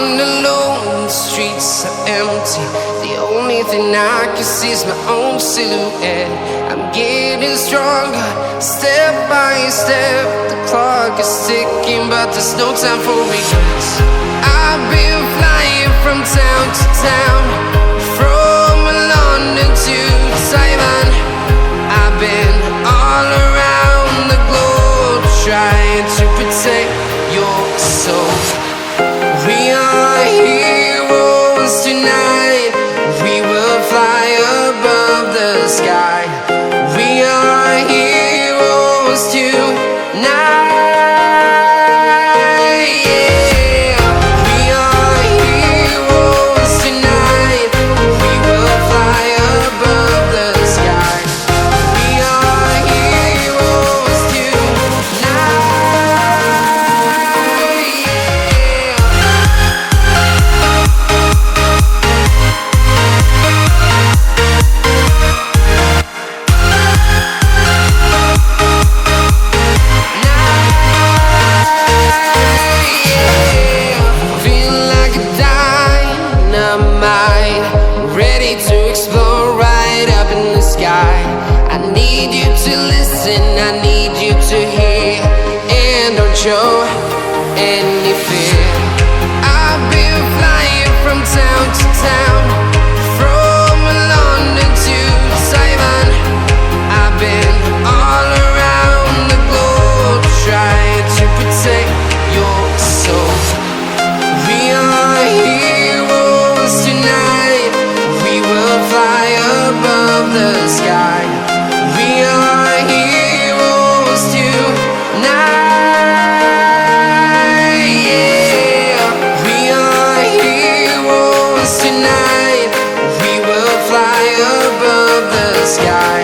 walking alone, the streets are empty. The only thing I can see is my own silhouette. I'm getting stronger, step by step. The clock is ticking, but there's no time for regrets. I've been flying from town to town, from London to Taiwan. I've been all around the globe, trying to protect your soul. We are heroes tonight. We will fly above the sky. We are heroes tonight. Yeah. We are heroes tonight. We will fly above the sky. We are heroes tonight. I need you to hear and don't show any fear. I've been flying from town to town, from London to Taiwan. I've been all around the globe, trying to protect your soul. We are heroes tonight. We will fly above the sky. We are heroes tonight. Yeah. We are heroes tonight. We will fly above the sky.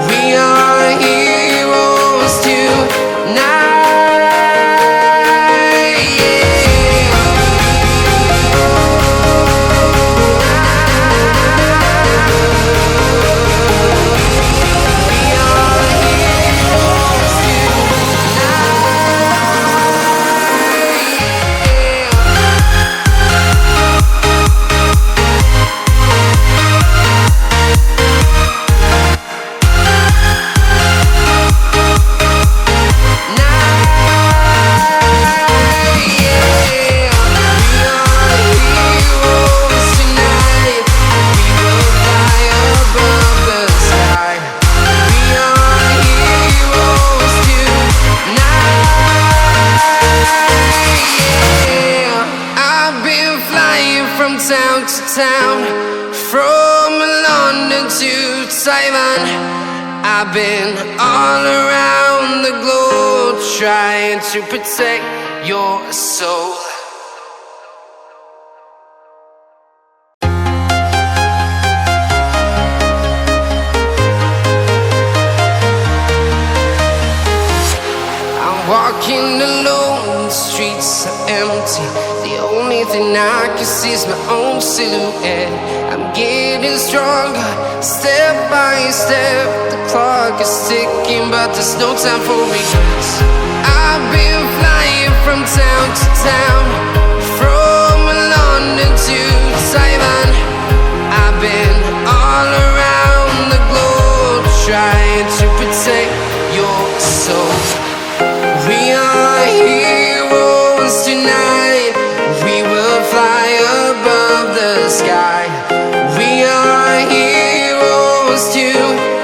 We are heroes tonight. Town to town, from London to Taiwan. I've been all around the globe, trying to protect your soul. I'm walking alone, the streets are empty. The only thing I can see is my own silhouette. I'm getting stronger, step by step. The clock is ticking, but there's no time for regrets. I've been flying from town to town, from London to Taiwan. I've been all around the globe, trying to protect your soul. We are heroes tonight.